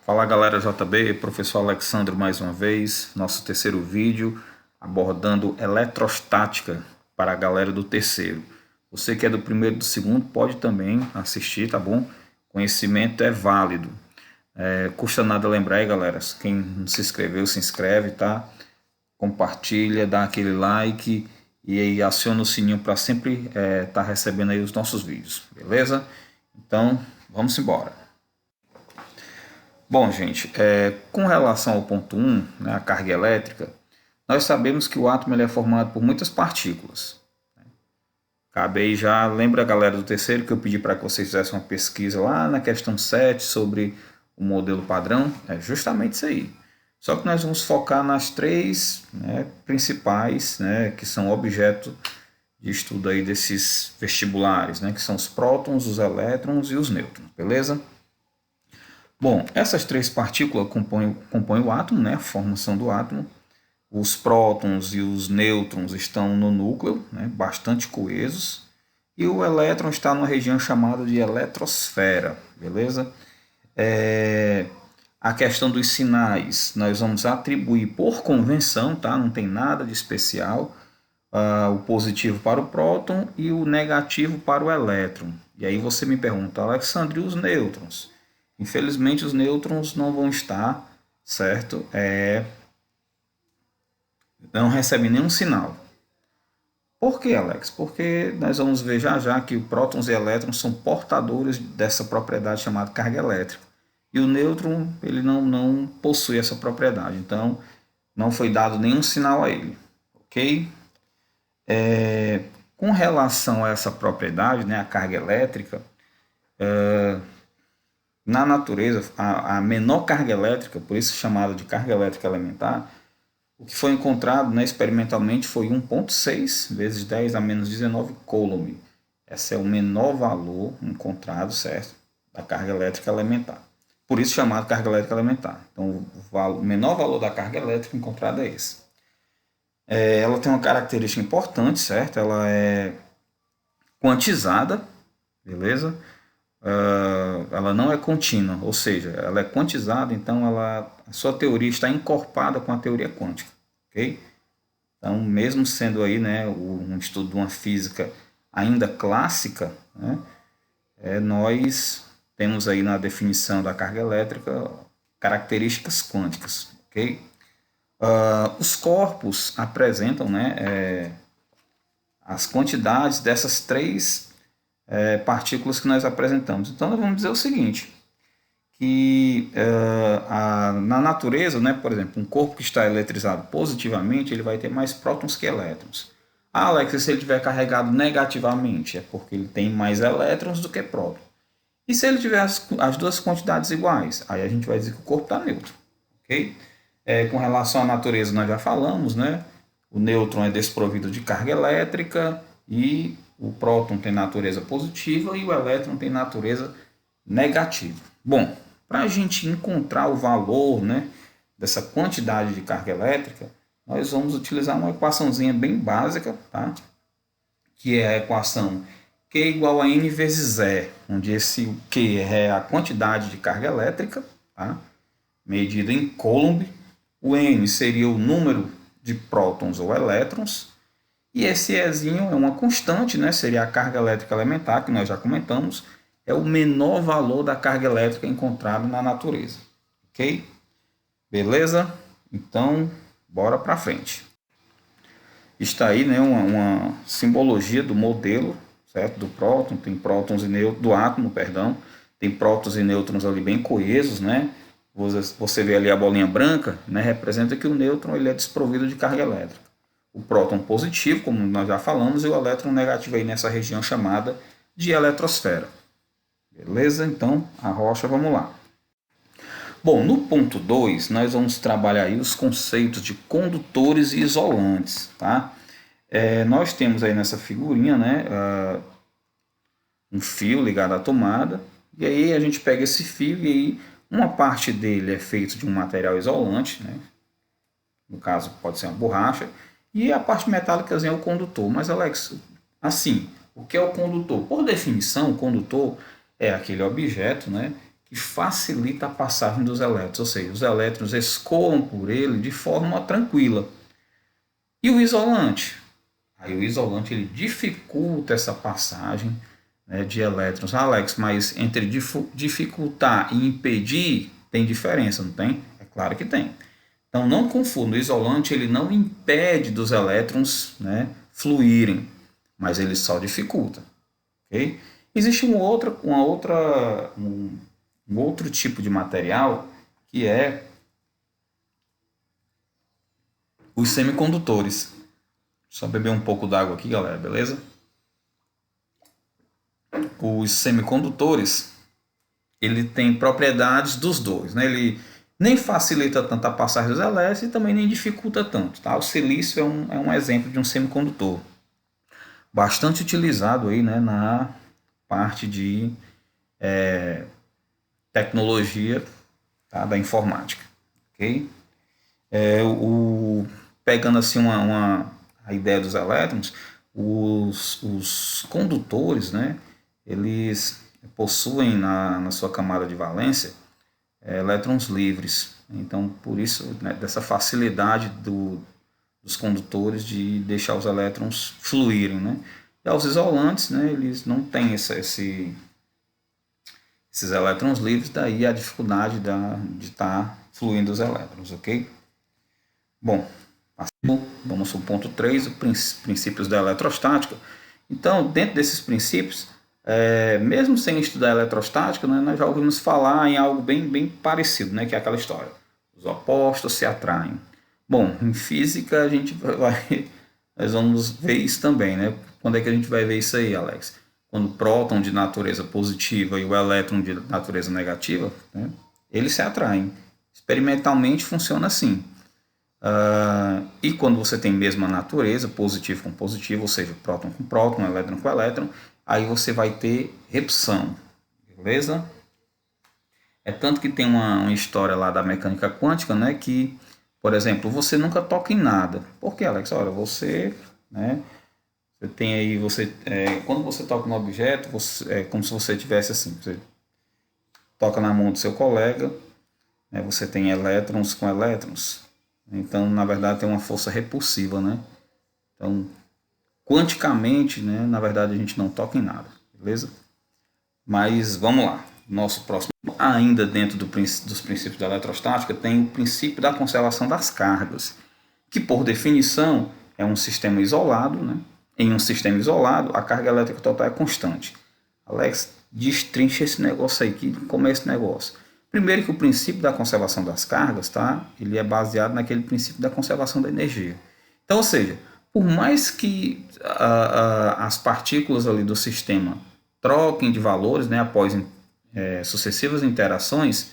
Fala galera JB, professor Alexandre mais uma vez, nosso terceiro vídeo abordando eletrostática para a galera do terceiro. Você que é do primeiro e do segundo pode também assistir, tá bom? Conhecimento é válido. Custa nada lembrar aí galera, quem não se inscreveu se inscreve, tá? Compartilha, dá aquele like e aí aciona o sininho para sempre tá recebendo aí os nossos vídeos, beleza? Então vamos embora. Bom, gente, com relação ao ponto 1, né, a carga elétrica, nós sabemos que o átomo ele é formado por muitas partículas. Cabe aí já, lembra a galera do terceiro que eu pedi para que vocês fizessem uma pesquisa lá na questão 7 sobre o modelo padrão? É justamente isso aí. Só que nós vamos focar nas três, né, principais, né, que são objeto de estudo aí desses vestibulares, né, que são os prótons, os elétrons e os nêutrons, beleza? Bom, essas três partículas compõem o átomo, né, a formação do átomo. Os prótons e os nêutrons estão no núcleo, né, bastante coesos. E o elétron está numa região chamada de eletrosfera, beleza? A questão dos sinais, nós vamos atribuir por convenção, tá? Não tem nada de especial. O positivo para o próton e o negativo para o elétron. E aí você me pergunta, Alexandre, e os nêutrons? Infelizmente os nêutrons não vão estar, certo? Não recebem nenhum sinal. Por que, Alex? Porque nós vamos ver já já que prótons e elétrons são portadores dessa propriedade chamada carga elétrica. E o nêutron ele não possui essa propriedade, então não foi dado nenhum sinal a ele, ok? Com relação a essa propriedade, né, a carga elétrica, na natureza, a menor carga elétrica, por isso chamada de carga elétrica elementar, o que foi encontrado, né, experimentalmente foi 1,6 vezes 10 a menos 19 coulomb. Esse é o menor valor encontrado, certo, da carga elétrica elementar. Por isso chamado carga elétrica elementar. Então, o menor valor da carga elétrica encontrada é esse. Ela tem uma característica importante, certo? Ela é quantizada, beleza? Ela não é contínua, ou seja, ela é quantizada, então a sua teoria está encorpada com a teoria quântica, ok? Então, mesmo sendo aí, né, um estudo de uma física ainda clássica, né, nós temos aí na definição da carga elétrica características quânticas, ok? Os corpos apresentam, né, as quantidades dessas três partículas que nós apresentamos. Então, nós vamos dizer o seguinte, que na natureza, né, por exemplo, um corpo que está eletrizado positivamente, ele vai ter mais prótons que elétrons. Alex, se ele estiver carregado negativamente, é porque ele tem mais elétrons do que prótons. E se ele tiver as duas quantidades iguais, aí a gente vai dizer que o corpo está neutro, ok? Com relação à natureza, nós já falamos, né? O nêutron é desprovido de carga elétrica e o próton tem natureza positiva e o elétron tem natureza negativa. Bom, para a gente encontrar o valor, né, dessa quantidade de carga elétrica, nós vamos utilizar uma equaçãozinha bem básica, tá? Que é a equação Q igual a N vezes E, onde esse Q é a quantidade de carga elétrica, tá? Medida em coulomb. O N seria o número de prótons ou elétrons. E esse Ezinho é uma constante, né? Seria a carga elétrica elementar, que nós já comentamos. É o menor valor da carga elétrica encontrado na natureza. Ok? Beleza? Então, bora para frente. Está aí, né, uma simbologia do modelo, certo? Do próton, tem prótons e nêutrons, do átomo, perdão. Tem prótons e nêutrons ali bem coesos, né? Você vê ali a bolinha branca, né, representa que o nêutron ele é desprovido de carga elétrica. O próton positivo, como nós já falamos, e o elétron negativo aí nessa região chamada de eletrosfera. Beleza? Então, a rocha, vamos lá. Bom, no ponto 2, nós vamos trabalhar aí os conceitos de condutores e isolantes, tá? Nós temos aí nessa figurinha, né, um fio ligado à tomada, e aí a gente pega esse fio e aí uma parte dele é feito de um material isolante, né? No caso pode ser uma borracha, e a parte metálica é o condutor. Mas Alex, assim, o que é o condutor? Por definição, o condutor é aquele objeto, né, que facilita a passagem dos elétrons, ou seja, os elétrons escoam por ele de forma tranquila. E o isolante? Aí o isolante ele dificulta essa passagem, né, de elétrons. Alex, mas entre dificultar e impedir tem diferença, não tem? É claro que tem. Então não confunda, o isolante ele não impede dos elétrons, né, fluírem, mas ele só dificulta. Okay? Existe um outro tipo de material que é os semicondutores. Só beber um pouco d'água aqui, galera, beleza? Os semicondutores, ele tem propriedades dos dois, né? Ele nem facilita tanto a passagem dos elétrons e também nem dificulta tanto, tá? O silício é um exemplo de um semicondutor bastante utilizado aí, né, na parte de tecnologia, tá, da informática, ok? Pegando assim a ideia dos elétrons, os condutores, né, eles possuem na sua camada de valência elétrons livres. Então, por isso, né, dessa facilidade dos condutores de deixar os elétrons fluírem, né? E os isolantes, né, eles não têm esses elétrons livres, daí a dificuldade de estar fluindo os elétrons, ok? Bom, vamos para o ponto 3, os princípios da eletrostática. Então, dentro desses princípios, mesmo sem estudar eletrostática, né, nós já ouvimos falar em algo bem parecido, né, que é aquela história. Os opostos se atraem. Bom, em física nós vamos ver isso também, né? Quando é que a gente vai ver isso aí, Alex? Quando o próton de natureza positiva e o elétron de natureza negativa, né, eles se atraem. Experimentalmente funciona assim. E quando você tem mesma natureza, positivo com positivo, ou seja, próton com próton, elétron com elétron, aí você vai ter repulsão, beleza? É tanto que tem uma história lá da mecânica quântica, né, que, por exemplo, você nunca toca em nada. Por quê, Alex? Olha, você, né, você tem aí, quando você toca no objeto, é como se você tivesse assim, você toca na mão do seu colega, né, você tem elétrons com elétrons. Então, na verdade, tem uma força repulsiva, né? Então, quanticamente, né, na verdade, a gente não toca em nada, beleza? Mas vamos lá. Nosso próximo, ainda dentro dos princípios da eletrostática, tem o princípio da conservação das cargas, que por definição é um sistema isolado, né? Em um sistema isolado, a carga elétrica total é constante. Alex, destrincha esse negócio aí, como é esse negócio? Primeiro que o princípio da conservação das cargas, tá? Ele é baseado naquele princípio da conservação da energia. Então, ou seja, por mais que as partículas ali do sistema troquem de valores, né, após sucessivas interações,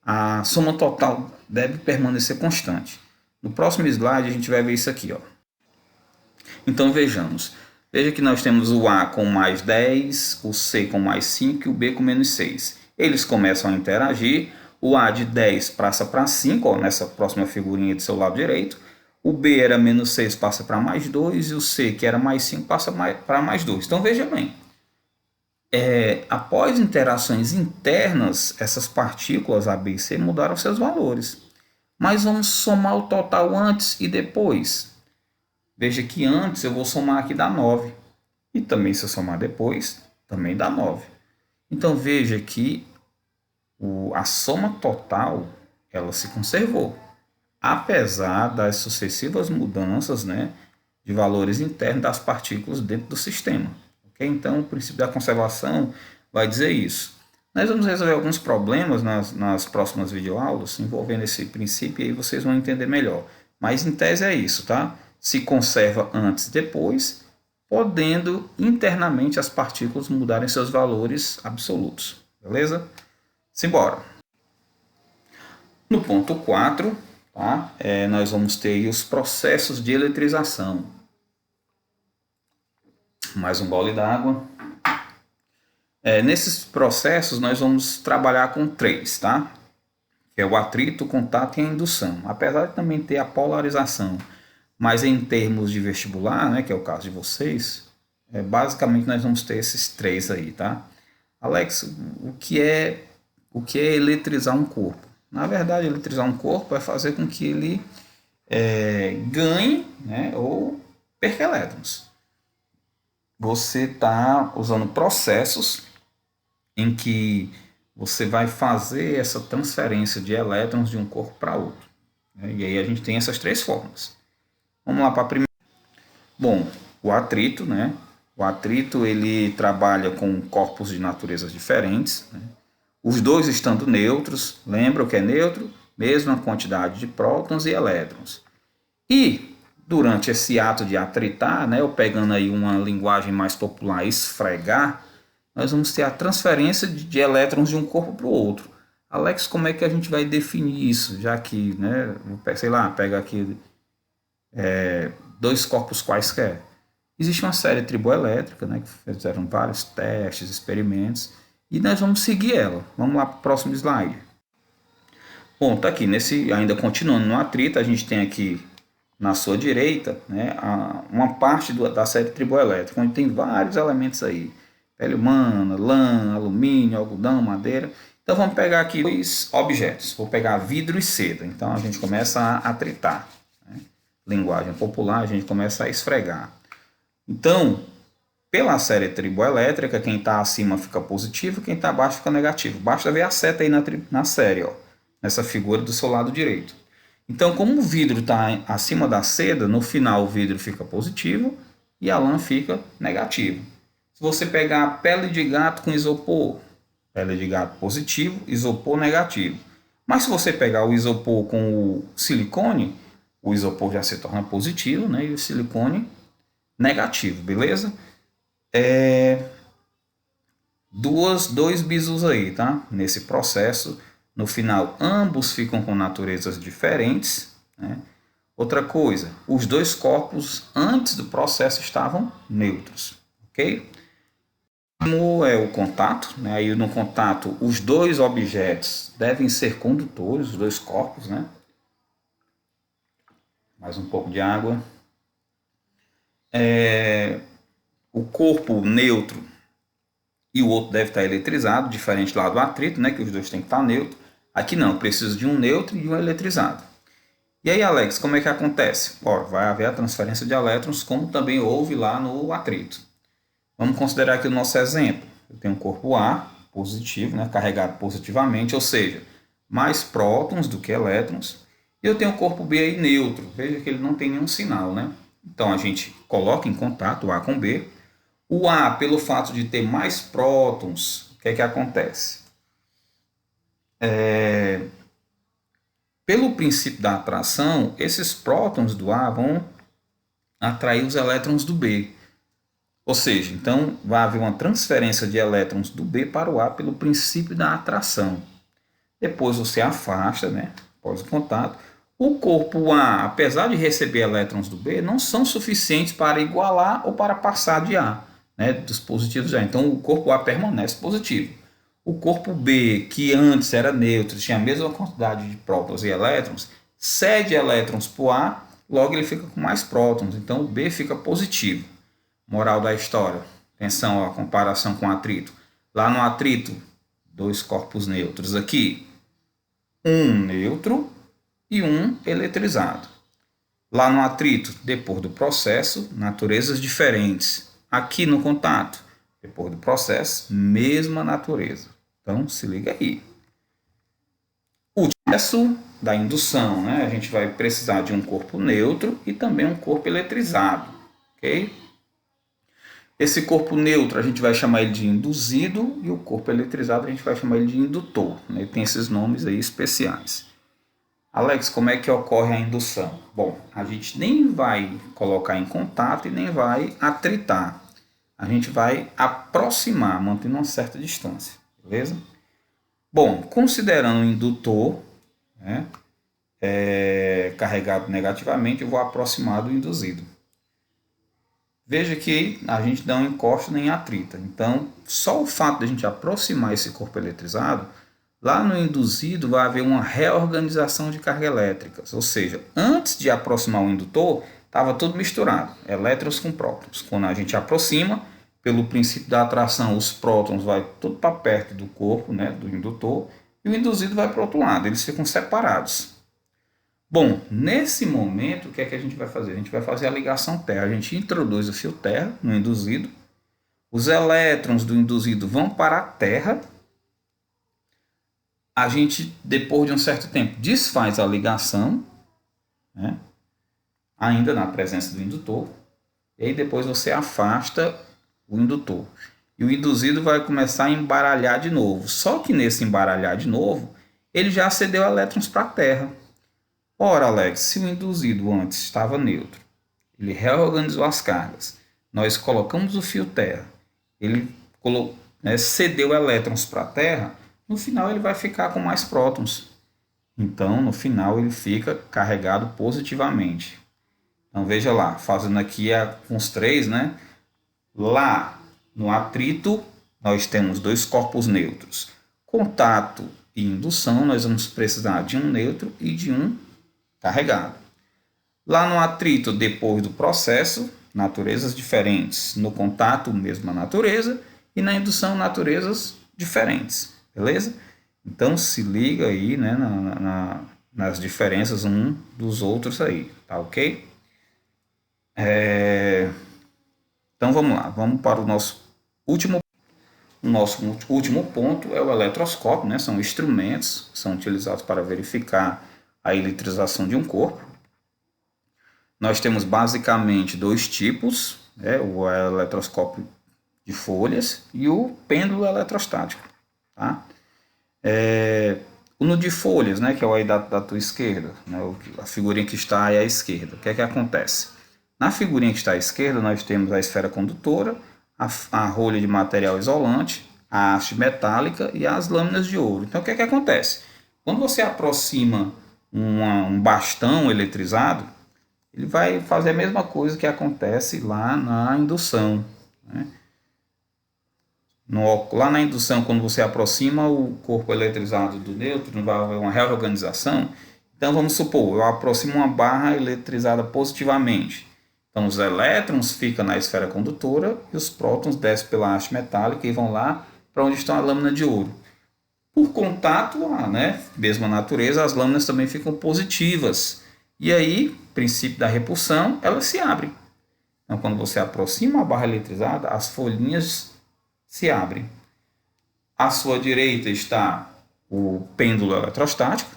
a soma total deve permanecer constante. No próximo slide a gente vai ver isso aqui, ó. Então vejamos. Veja que nós temos o A com mais 10, o C com mais 5 e o B com menos 6. Eles começam a interagir, o A de 10 passa para 5, ó, nessa próxima figurinha do seu lado direito, o B era menos 6 passa para mais 2 e o C, que era mais 5, passa para mais 2. Então veja bem, após interações internas, essas partículas A, B e C mudaram seus valores. Mas vamos somar o total antes e depois. Veja que antes eu vou somar aqui dá 9. E também se eu somar depois, também dá 9. Então veja que a soma total ela se conservou. Apesar das sucessivas mudanças, né, de valores internos das partículas dentro do sistema. Okay? Então o princípio da conservação vai dizer isso. Nós vamos resolver alguns problemas nas próximas videoaulas envolvendo esse princípio e aí vocês vão entender melhor. Mas em tese é isso, tá? Se conserva antes e depois, podendo internamente as partículas mudarem seus valores absolutos. Beleza? Simbora! No ponto 4, tá? Nós vamos ter aí os processos de eletrização. Mais um gole d'água. Nesses processos nós vamos trabalhar com 3, tá? Que é o atrito, o contato e a indução. Apesar de também ter a polarização. Mas em termos de vestibular, né, que é o caso de vocês, basicamente nós vamos ter esses 3 aí, tá? Alex, o O que é eletrizar um corpo? Na verdade, eletrizar um corpo é fazer com que ele ganhe, né, ou perca elétrons. Você está usando processos em que você vai fazer essa transferência de elétrons de um corpo para outro. E aí a gente tem essas três formas. Vamos lá para a primeira. Bom, o atrito, né? O atrito ele trabalha com corpos de naturezas diferentes, né? Os dois estando neutros, lembra o que é neutro? Mesma quantidade de prótons e elétrons. E durante esse ato de atritar, né, ou pegando aí uma linguagem mais popular, esfregar, nós vamos ter a transferência de elétrons de um corpo para o outro. Alex, como é que a gente vai definir isso? Já que, né, sei lá, pega aqui dois corpos quaisquer. Existe uma série triboelétrica, né, que fizeram vários testes, experimentos, e nós vamos seguir ela. Vamos lá para o próximo slide. Bom, tá aqui, ainda continuando no atrito, a gente tem aqui na sua direita, né, uma parte da série triboelétrica, onde tem vários elementos aí. Pele humana, lã, alumínio, algodão, madeira. Então vamos pegar aqui dois objetos. Vou pegar vidro e seda. Então a gente começa a atritar. Né? Linguagem popular, a gente começa a esfregar. Então, pela série triboelétrica, quem está acima fica positivo, quem está abaixo fica negativo. Basta ver a seta aí na série, ó, nessa figura do seu lado direito. Então, como o vidro está acima da seda, no final o vidro fica positivo e a lã fica negativo. Se você pegar a pele de gato com isopor, pele de gato positivo, isopor negativo. Mas se você pegar o isopor com o silicone, o isopor já se torna positivo, né, e o silicone negativo, beleza? Dois bisus aí, tá? Nesse processo, no final, ambos ficam com naturezas diferentes, né? Outra coisa, os dois corpos antes do processo estavam neutros, ok? Como é o contato, né? Aí no contato, os dois objetos devem ser condutores, os dois corpos, né? Mais um pouco de água. O corpo neutro e o outro deve estar eletrizado, diferente lá do atrito, né, que os dois têm que estar neutros. Aqui não, preciso de um neutro e de um eletrizado. E aí, Alex, como é que acontece? Vai haver a transferência de elétrons, como também houve lá no atrito. Vamos considerar aqui o nosso exemplo. Eu tenho um corpo A positivo, né, carregado positivamente, ou seja, mais prótons do que elétrons. E eu tenho um corpo B aí neutro. Veja que ele não tem nenhum sinal, né? Então a gente coloca em contato o A com B. O A, pelo fato de ter mais prótons, o que é que acontece? Pelo princípio da atração, esses prótons do A vão atrair os elétrons do B. Ou seja, então vai haver uma transferência de elétrons do B para o A pelo princípio da atração. Depois você afasta, né, após o contato. O corpo A, apesar de receber elétrons do B, não são suficientes para igualar ou para passar de A, né, dos positivos A. Então o corpo A permanece positivo. O corpo B, que antes era neutro, tinha a mesma quantidade de prótons e elétrons, cede elétrons para o A, logo ele fica com mais prótons. Então o B fica positivo. Moral da história. Atenção à comparação com o atrito. Lá no atrito, dois corpos neutros. Aqui, um neutro e um eletrizado. Lá no atrito, depois do processo, naturezas diferentes. Aqui no contato, depois do processo, mesma natureza. Então, se liga aí. O processo da indução, né? A gente vai precisar de um corpo neutro e também um corpo eletrizado, ok? Esse corpo neutro a gente vai chamar ele de induzido e o corpo eletrizado a gente vai chamar ele de indutor, né? Tem esses nomes aí especiais. Alex, como é que ocorre a indução? Bom, a gente nem vai colocar em contato e nem vai atritar. A gente vai aproximar, mantendo uma certa distância, beleza? Bom, considerando o indutor, né, carregado negativamente, eu vou aproximar do induzido. Veja que a gente não encosta nem atrita. Então, só o fato de a gente aproximar esse corpo eletrizado, lá no induzido vai haver uma reorganização de cargas elétricas. Ou seja, antes de aproximar o indutor, estava tudo misturado, elétrons com prótons. Quando a gente aproxima, pelo princípio da atração, os prótons vão tudo para perto do corpo, né, do indutor, e o induzido vai para o outro lado, eles ficam separados. Bom, nesse momento, o que é que a gente vai fazer? A gente vai fazer a ligação terra. A gente introduz o fio terra no induzido, os elétrons do induzido vão para a terra, a gente, depois de um certo tempo, desfaz a ligação, né? Ainda na presença do indutor, e aí depois você afasta o indutor. E o induzido vai começar a embaralhar de novo. Só que nesse embaralhar de novo, ele já cedeu elétrons para a terra. Ora, Alex, se o induzido antes estava neutro, ele reorganizou as cargas, nós colocamos o fio terra, ele cedeu elétrons para a terra, no final ele vai ficar com mais prótons. Então, no final, ele fica carregado positivamente. Então, veja lá, fazendo aqui com os três, né? Lá no atrito, nós temos dois corpos neutros. Contato e indução, nós vamos precisar de um neutro e de um carregado. Lá no atrito, depois do processo, naturezas diferentes. No contato, mesma natureza. E na indução, naturezas diferentes. Beleza? Então, se liga aí, né, nas diferenças um dos outros aí. Tá ok? Então, vamos lá. Vamos para o nosso último. O nosso último ponto é o eletroscópio, né? São instrumentos que são utilizados para verificar a eletrização de um corpo. Nós temos basicamente dois tipos, né? O eletroscópio de folhas e o pêndulo eletrostático. Tá? O no de folhas, né? Que é o aí da tua esquerda, né? A figurinha que está aí à esquerda. O que é que acontece? Na figurinha que está à esquerda, nós temos a esfera condutora, a rolha de material isolante, a haste metálica e as lâminas de ouro. Então, o que é que acontece? Quando você aproxima um bastão eletrizado, ele vai fazer a mesma coisa que acontece lá na indução. Né? Lá na indução, quando você aproxima o corpo eletrizado do nêutron, vai haver uma reorganização. Então, vamos supor, eu aproximo uma barra eletrizada positivamente. Então, os elétrons ficam na esfera condutora e os prótons descem pela haste metálica e vão lá para onde está a lâmina de ouro. Por contato, né, mesma natureza, as lâminas também ficam positivas. E aí, princípio da repulsão, elas se abrem. Então, quando você aproxima a barra eletrizada, as folhinhas se abrem. À sua direita está o pêndulo eletrostático.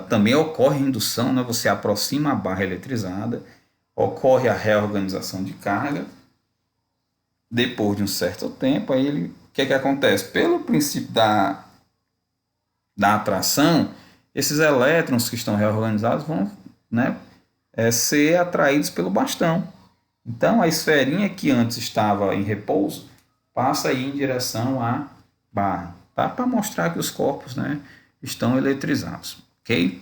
Também ocorre indução, né? Você aproxima a barra eletrizada, ocorre a reorganização de carga. Depois de um certo tempo, aí o que acontece? Pelo princípio da atração, esses elétrons que estão reorganizados vão, né, ser atraídos pelo bastão. Então, a esferinha que antes estava em repouso passa aí em direção à barra, tá? Para mostrar que os corpos, né, estão eletrizados, ok?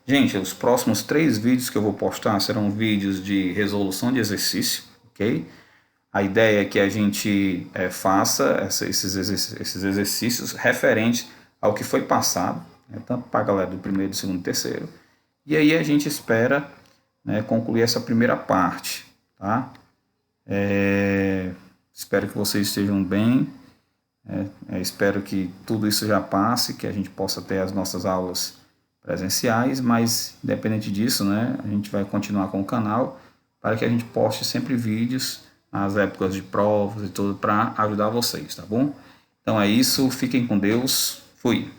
Gente, os próximos 3 vídeos que eu vou postar serão vídeos de resolução de exercício, ok? A ideia é que a gente faça esses exercícios referentes ao que foi passado, né, tanto para a galera do primeiro, do segundo e terceiro. E aí a gente espera, né, concluir essa primeira parte, tá? Espero que vocês estejam bem. Espero que tudo isso já passe, que a gente possa ter as nossas aulas presenciais, mas independente disso, né, a gente vai continuar com o canal para que a gente poste sempre vídeos nas épocas de provas e tudo para ajudar vocês, tá bom? Então é isso, fiquem com Deus, fui!